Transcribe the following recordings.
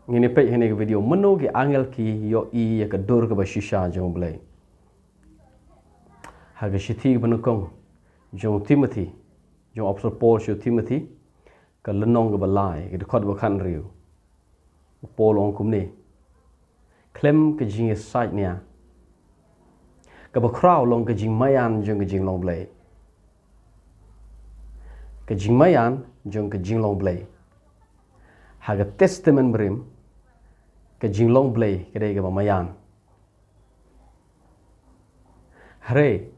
Ngini pek hene ke video meno ke angel ki yo I ya ke dur ke ba shisha jong blai. Haga shithi benukong jong Timothy jong Apostle Paul shu Timothy ke lenong ke balai ke dekot ba kan riu. Paul ong kumne klem ke jing site nia. Ke ba kraw long ke jing mayan jong ke jing long blai. Ke jing mayan jong ke jing long blai. Haga testament brim ke jing long blai ke dai ke ba mayan. Hare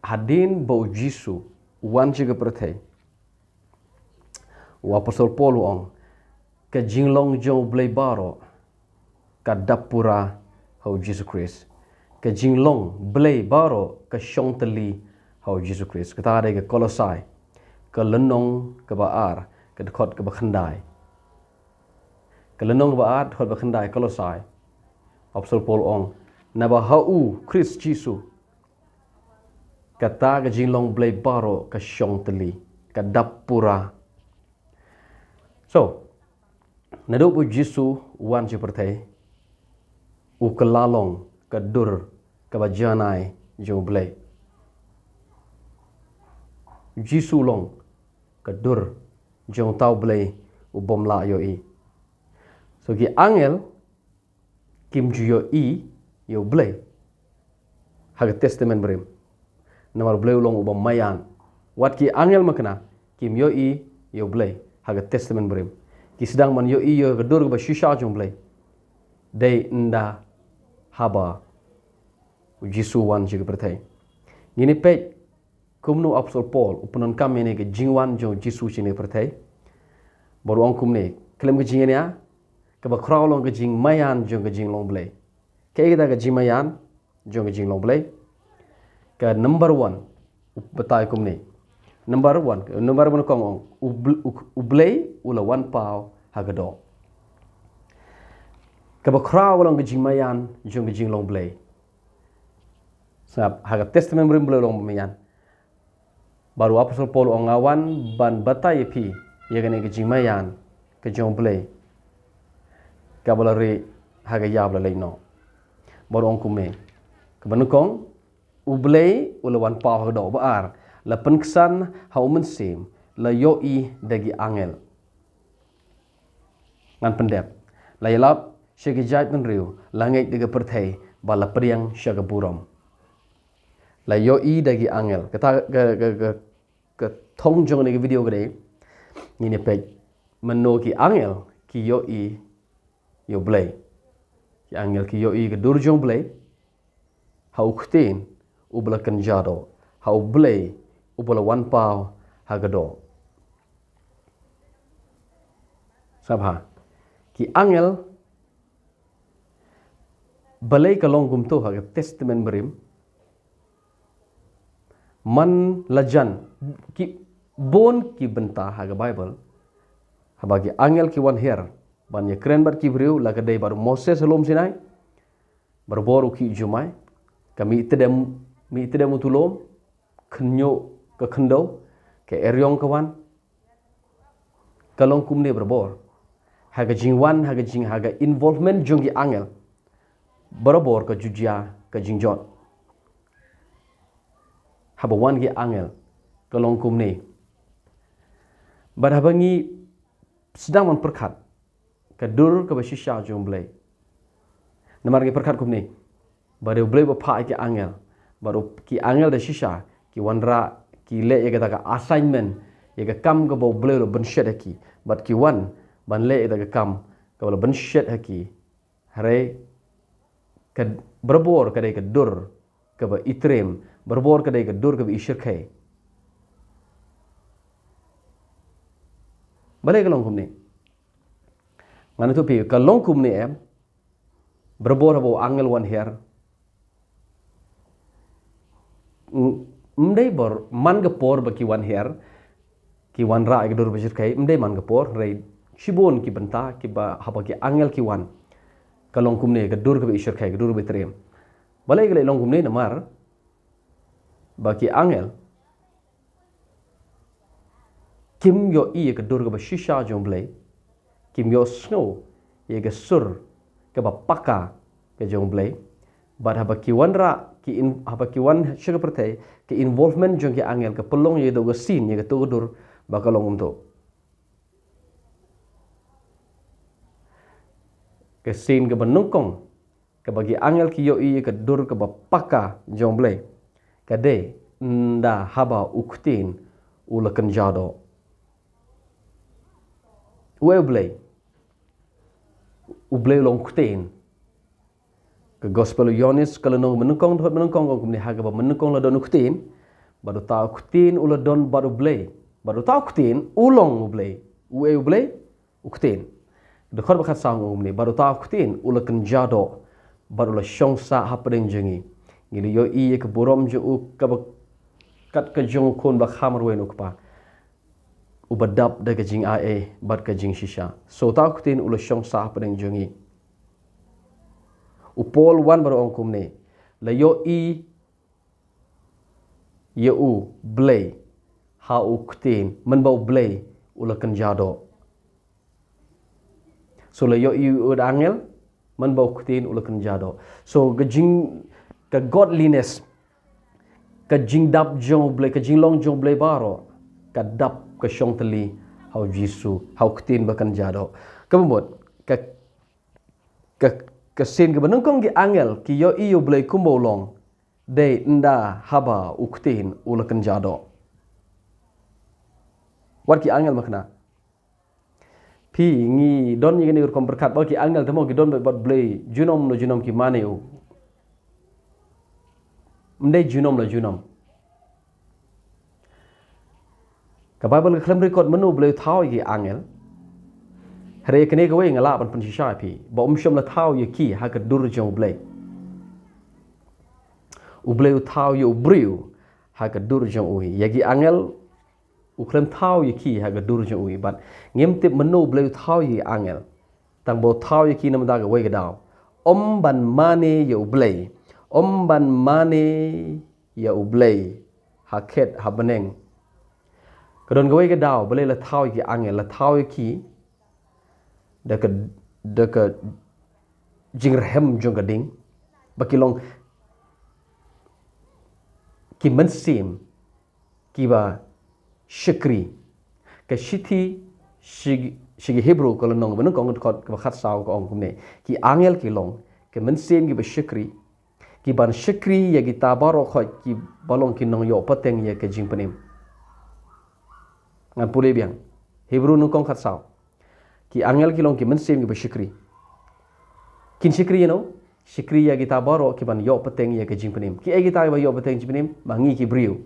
hadin bau Jisu wan juga perthai. Wa Apostle Paul ong ke jing long jong blai baro ka dapura hau Jesus Christ. Ke jing long blai baro ka shong teli hau Jesus Christ. Kita ada ke Kolosai ke lenong ke baar ke dekot ke bakhandai. Ke lenong ke baar dekot bakhandai Kolosai. Apostle Paul ong naba hau Christ Jisu kata ke jing long blai baro ka shong teli ka dapura. So naduk bu Jisu wan seperti u kelalong ke dur ke bajanai jo blai. Jisu long ke dur jong tau blai u bom la yo I. So ki angel kim ju yo I yo blai. Haga testament brim. Namar blai long u bom mayan. Wat ki angel makna kim yo I yo blai. Haga testament brim. Ki sedang man yo I yo ke dur ke ba shisha jong blai. Day nda haba Jisu wan juga pertai. Ngini pek kumnu Apostle Paul upunon kami ni ke jingwan jong Jisu sini pertai. Baru ang kumne klem ke jingnya ke ba kraw long ke jing mayan jong ke jing long blai. Ke kita ke jing mayan jong ke jing long blai. Ke number 1 betai kumne. Number 1 kong ong ublai ula 1 pau hagado. Ke ba kraw long ke jing mayan jong ke jing long blai. Sebab haga testament beri belum memian. Baru Apostle Paul ongawan ban batai pi ia kena ke jimayan ke jong blai. Kabalari haga yabla laino. Baru ong kume. Kebanukong ublai ulawan pau do baar la penksan hau mensim la yoi dagi angel. Ngan pendep. La yalap syagi jait penriu langit diga perthai bala priang syaga buram. La yoi dagi angel. Kata ke thong jong ni video gede. Ini pek meno ki angel ki yoi yo blai. Ki angel ki yoi ke dur jong blai. Hau ktin ubla kenjado. Hau blai ubla wan pau hagado. Sabha. Ki angel balai kalong gumto haga testament berim. Man lajan ki bon ki benta haga Bible habagi angel ki wan her ban ye kren bar ki briu la kadai baru Moses helom sinai baru boru ki jumai kami itedem utulom khnyo ke khendo ke eryong kawan kalong kumne berbor haga jingwan haga involvement jongi angel berbor ke jujia ke jingjot habawan ki angel kalong kumne barhabangi sedang memperkat kedur ke basisya jong blai namar ki perkat kumne baru blai bapa ki angel baru ki angel da shisha ki wanra ki le ye kata assignment ye ka kam ke bau blai ro benshet ki bat ki wan ban le ye ka kam ke bau benshet ki hare ke berbor kadai ke dur ke ba itrem berbor kadai ke dur ke ba ishir kai balai kalong kumne ngana tu pi kalong kumne em berbor bo angel wan her mdei bor man gapor baki wan her ki wan ra ke dur ba ishir kai mdei man gapor rei shibon ki benta ki ba haba ki angel ki wan kalong kumne ke dur ke ba ishir kai ke dur ba itrem balai kalai long kumne namar baki angel kim yo I ke dur ke ba shisha jong blai kim yo snow ye ke sur ke bapaka ke jong blay but haba ki wanra haba ki wan sugar pertai ke involvement jong ke angel ke pelong ye do sin ye ke tudur bakalong untuk ke sin ke benungkong ke bagi angel ki yo i ke dur ke bapaka jong blay kade nda haba uktin ulakan jado Webley ublay long kutin ke gospel Yohanes kalau nong menungkong kong kumni haga ba menungkong la don kutin baru tahu kutin ula don baru blay baru tahu kutin ulong ublay ublay ukutin dekor bakat sang kumni baru tahu kutin ula kenjado baru la syongsa hapadeng jengi ngili yo i ke borom je u ka kat ke jong kon ba khamar wen ukpa ubadap da ke jing ae bat ke jing shisha so ta kutin ulo syong sa padeng jongi upol wan baru ongkum ne la yo i ye u blay ha u kutin men bau blay ulo kan jado so la yo i ud angel men bau kutin ulo kan jado so ke jing ke godliness ke jing dap jong blay ke jing long jong blay baro ka dap ke syong teli hau jisu hau ketin bakan jado kemut ke sin ke benungkong ki angel ki yo iyo blay kumbolong de nda haba uktin ulakan jado wat ki angel makna pi ngi don ni ur kom berkat ba ki angel temo ki don bat blay junom no junom ki maneu mde junom la junom ka Bible ke klaim record menu blay thau ki angel hare kene ka we ngala ban pensisha pi ba syom la thau ye ki ha ka dur jong blay ublay thau ye ubriu ha ka dur jong ui yagi angel u klaim thau ye ki ha ka dur jong ui bat ngem tip menu blay thau ye angel tang bo thau ye ki nam da ka we ka daw ban mane ye ublay ban mane ye ublay ha ket ha baneng kadon gawe ke daw boleh la thau ki angel la thau ki de ka jingrehem jong gading bakilong ki mensim ki ba syukri ke shiti shigi hebrew kalau nong benung kong ka khat saw ko ong kumne ki angel ki long ke mensim ki ba syukri ki ban syukri ya ki tabaro kho ki balong ki nong yo pateng ya ke jing penim ngan pule biang hebrew nu kong khat saw ki angel ki long ki mensim ki bersyukri kin syukri you know syukri ya kita baro ki ban yo peteng ya ke jing penim ki kita ba yo peteng jing penim bangi ki briu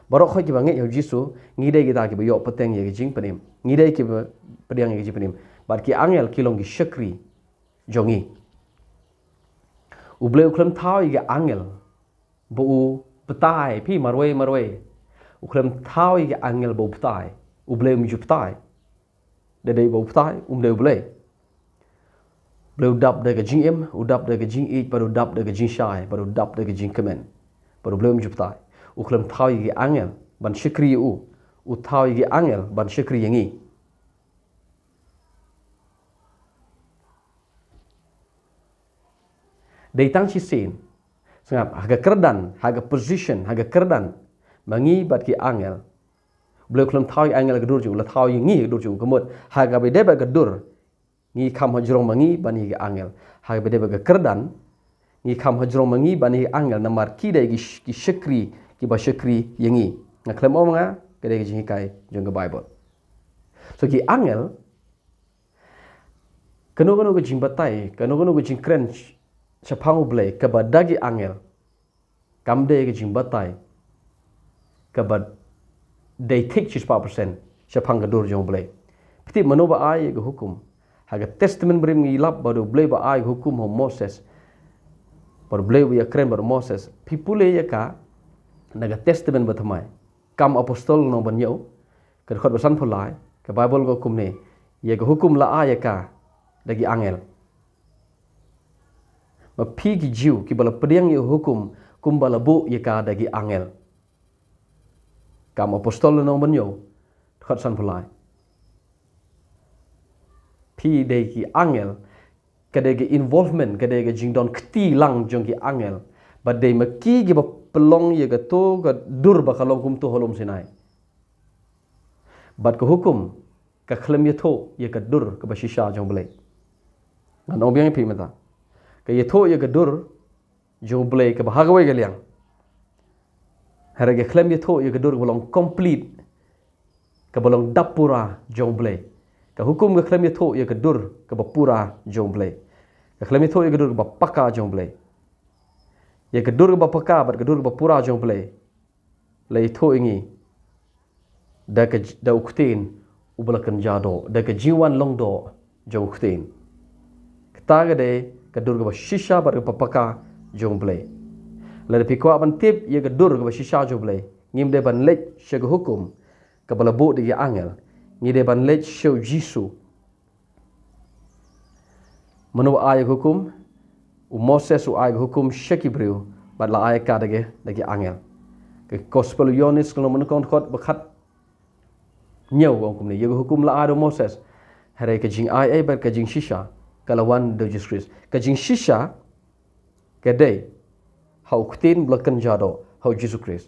baro khoi ki bangi yo jisu ngi dai kita ki ba yo peteng ya ke jing penim ngi dai ki ba pedang ya ke jing penim bar ki angel ki long ki syukri jongi ubleu klam thau ya angel bu petai pi marwe uklam thau ya angel bu petai ubleu mi jupai de bau petai de blay bleu dap de ke jing em udap de ke jing ich baru dap de ke jing shai baru dap de ke jing kemen baru bleu mi jupai uklam thau ya angel ban syukri u thau ya angel ban syukri yangi de tang chi sin sengap haga kerdan haga position haga kerdan mangi bat ki angel bleu klam thau angel gadur ju la thau ngi gadur ju kemut haga be deba gadur ngi kam hajrong mangi bani ga angel haga be deba ga kerdan ngi kam hajrong mangi bani angel namar ki dai ki syukri ki ba syukri yangi nga klam omonga kede ki kai jong ga bible so ki angel kanu ga jing batai kanu ga jing kren chapang blay ka ba dagi angel kam de ga jing batai ka ba they take 4% syapang gadur jong blay piti mano ba ay ga hukum haga testament brim ngilap baru blay ba ay hukum ho Moses baru blay ya kren baru Moses pipule ya ka naga testament bathamai kam apostol no banyo ka khot basan phulai ka bible go hukum ne ya ga hukum la ay ka dagi angel ma pi ki jiu ki bala pediang ya hukum kumbala bu ya ka dagi angel kam apostol no banyo khot san phulai pi de ki angel kadege involvement kadege jingdon kti lang jong ki angel badai maki gi ba pelong ye ga to ga dur ba kalong kum to holom sinai bad ko hukum ka khlem ye tho ye ka dur ka ba shisha jong blai ngan obyang pi mata ka ye tho ye ga dur jong blai ka ba hagawai ga liang harage khlem ye tho ye ga dur bolong complete ka bolong dapura jong blai ka hukum ka khlem ye tho ye ka dur ka ba pura jong blai ka khlem ye tho ye ga dur ka ba paka jong blai ye ka dur ka ba paka ba ka dur ka ba pura jong blai lai tho ingi da uktin ubalakan jado da ka jiwan long do jong uktin kta ga de ka dur ka ba shisha ba ka paka jong blai la pi kwa ban tip ye ka dur ka ba shisha jong blai ngim de ban lech she ka hukum ka bala bo de ya angel ngi de ban lech show jisu manu ay hukum Moses u ay hukum shekibriu bad la ay ka de angel ke gospel yonis kalau manu kon khot bakhat nhiều ông cũng này yêu hukum la ado Moses hare ka jing ai ber ka jing shisha kalawan do Jesus Christ ka jing shisha ka day hau kutin blakan jado hau Jesus Christ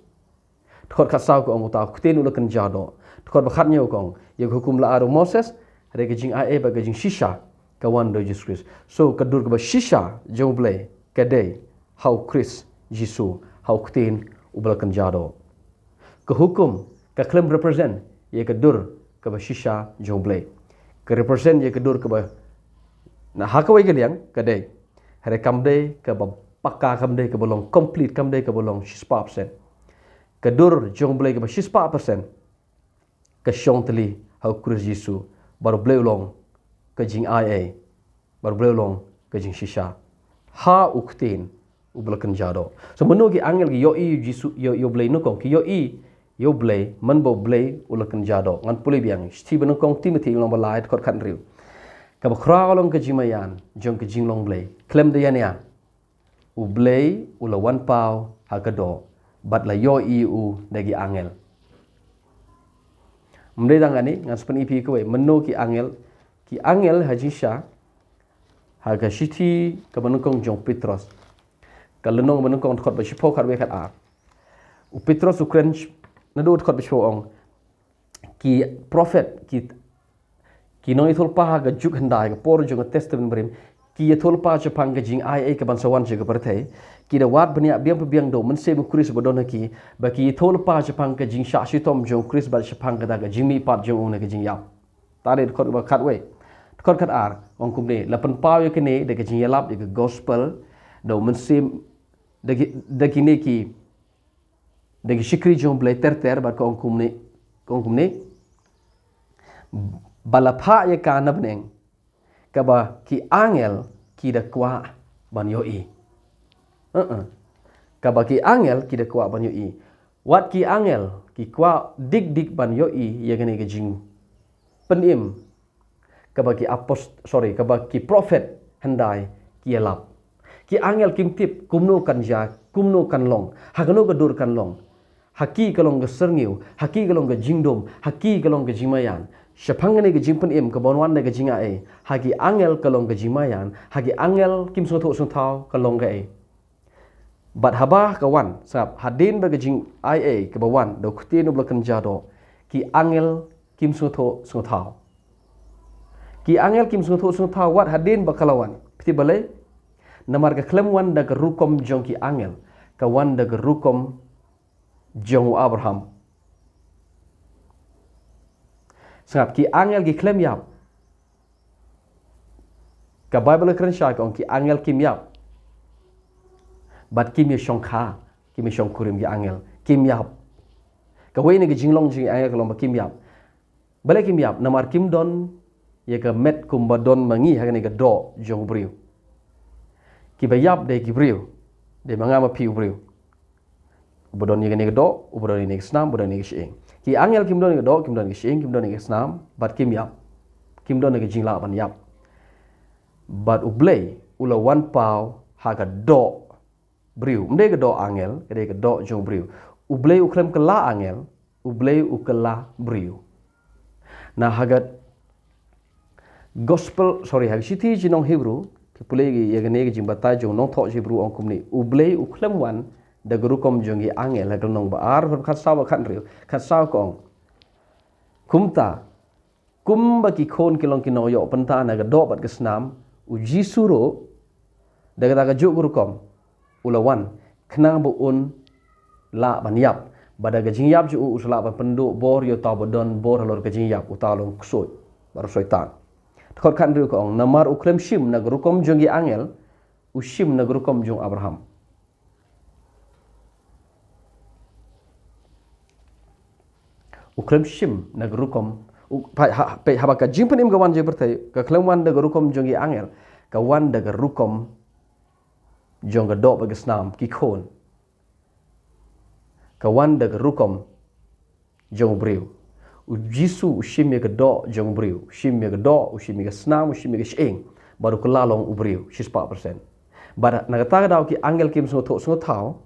thot khat sao ko ông ta kutin blakan jado thot bakhat nhiều kong yêu hukum la ado Moses hare ka jing ai ber ka jing shisha kawan do Jesus Christ so ka dur ka ba shisha jong blai ka day hau Christ Jesus hau kutin ublakan jado ka hukum ka claim represent ye ka dur ka ba shisha jong blai ka represent ye ka dur ka ba na hakawai ka liang ka dei hare kam dei ka ba pakka kam dei ka bolong complete kam dei ka bolong 6% ka dur jong blai ka ba 6% ka shong tali hau Christ Yesu baru blai long ka jing ai baru blai long ka jing shisha ha uktin ublakan jado so menu ki angel ki yo i Yesu yo blai no ko ki yo blai man bo blai ulakan jado ngan puli biang sti benung kong Timothy long balai kot khan riu ka ba khra long ka jimayan jong ka jing long blai klem de yan u blai ula wan pau ha ka do bat la yo i u dagi angel mde dang ani ngan spen ipi ko menu ki angel hajisha ha ka shiti ka benung kong jong Petros ka lenong benung kong kot ba shipo khat we khat a u Petros u krench na do khot bisho ong ki prophet ki noi thol pa ga juk handai ga por jong testament brim ki thol pa chapang ga jing ai ka ban sawan je ga perthai ki da wat bania biang do men se bu Chris bodon ki ba ki thol pa chapang ga jing sha shi tom jong Chris ba chapang ga ga jing mi pat jong ong ga jing yap ta de khot ba khat we khot khat ar ong kum ne la pan pa ye ke ne de ga jing yalap de ga gospel do men se de ki ne ki degi shikri jom blai ter ba kong kum ne balapha ye ka nabneng ka ba ki angel ki da kwa ban yo i ka ba ki angel ki da kwa ban yo i wat ki angel ki kwa dik ban yo i ye gane ge jing penim ka ba ki prophet handai ki elap ki angel kim tip kumno kan ja kumno kan long hagano ga dur kan long haki kalong ga serniu haki kalong ga jingdom haki kalong ga jimayan shapangane ga jingpan im ka bonwan ga jinga e hagi angel kalong ga jimayan hagi angel kim so tho thau kalong ga e bat haba ka wan sap hadin ba ga jing ai ka ba wan do khtin ublakan jado ki angel kim so thau ki angel kim so thau wat hadin ba kalawan piti balai namar ga klem wan da ga rukom jong ki angel ka wan da ga rukom jong Abraham sangap ki angel gi klem yap ka Bible kren sha ka ki angel kim yap bat kim ye shong kha kim ye shong kurim gi angel kim yap ka we ne gi jinglong jing angel ka lom kim yap bale kim yap namar kim don ye ka met kum ba don mangi ha ne ga do jong briu ki ba yap de gi briu de mangama pi briu bodon ni gane do bodon ni snam bodon ni shing ki angel kim don ni do kim don ni shing kim don ni snam bat kim yap kim don ni jingla ban yap bat ublay ula wan pau ha ga do briu mde ga do angel ga do jong briu ublay uklem kala angel ublay ukala briu na hagat gospel hag siti jinong Hebrew ki pulai gi yagane gi jimbata jong nong tho jibru ong kumni ublei uklem wan da gurukom jongi angel ha nong ba ar khat saw khat riu khat saw kong kumta kumba ki khon kilong kinoyo panta na ga do bat kesnam u jisuro daga daga juk gurukom ulawan kena bu un la ban yap bada ga jing yap ju usla ban pendu bor yo taw bodon bor halor ga jing yap utalong ksoi bar soitan khot khan riu kong namar uklem shim na gurukom jongi angel ushim na gurukom jong Abraham uklem shim na gurukom pe habaka jimpen im gawan je bertai ka klem wan da gurukom jongi angel ka wan da gurukom jong ga do ba snam ki khon ka wan da gurukom jong briu u jisu ushim ye ga do jong briu shim ye ga do ushim ye ga snam ushim ye ga sheng baru kelalong u briu 4% bara nagata daw ki angel kim so thau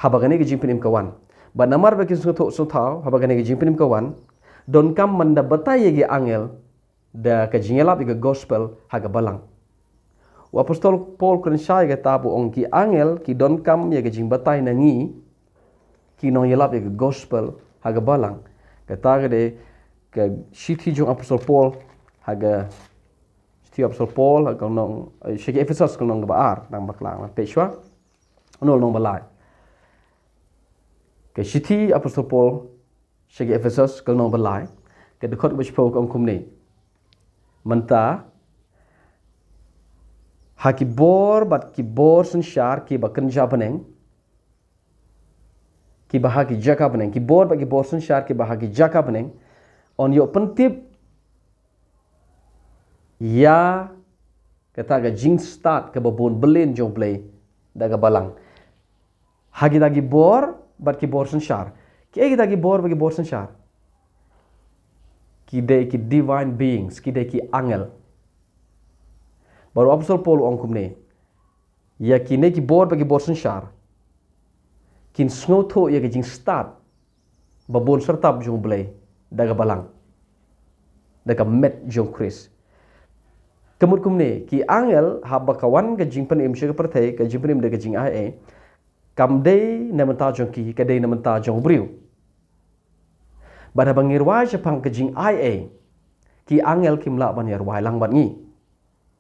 habagane ki jimpen im kawan ba namar ba ki so thau habagane ki jimpen im kawan don kam manda batai ye angel da ka jingelap ke gospel haga balang wa apostol Paul kun sai ga tabu ong ki angel ki don kam ye ke jing batai na ngi ki no yelap ye gospel haga balang ka taga de ka shiti jong apostol Paul haga shiti apostol Paul haga nong shiki Ephesus kun nong baar nang baklang peshwa nol nong balai ka shiti apostol Paul shiki Ephesus kun nong balai ka dekot ba shpo kom kumni manta haki bor bat ki bor sensyar ki bakan japaneng ki bahagi jaka beneng ki bor bagi bor sensyar ki bahagi jaka beneng on yo pentip ya kata ga jing start ke babon belen jong play daga balang hagi dagi bor bat ki bor sensyar ki egi dagi bor bagi bor sensyar ki divine beings ki angel baru apostol Paul ongkum ne ya kine ki bor bagi bor sensyar kin snotho ya jing start babon sertap jong blay daga balang daga met jong Chris kemut kumne ki angel haba kawan ga jing pen im shega perthai ka jing pen im daga jing ai kam dei na menta jong ki ka dei na menta jong briu bada bangirwa japang ka jing ai ki angel kim la ban yarwa lang ban ngi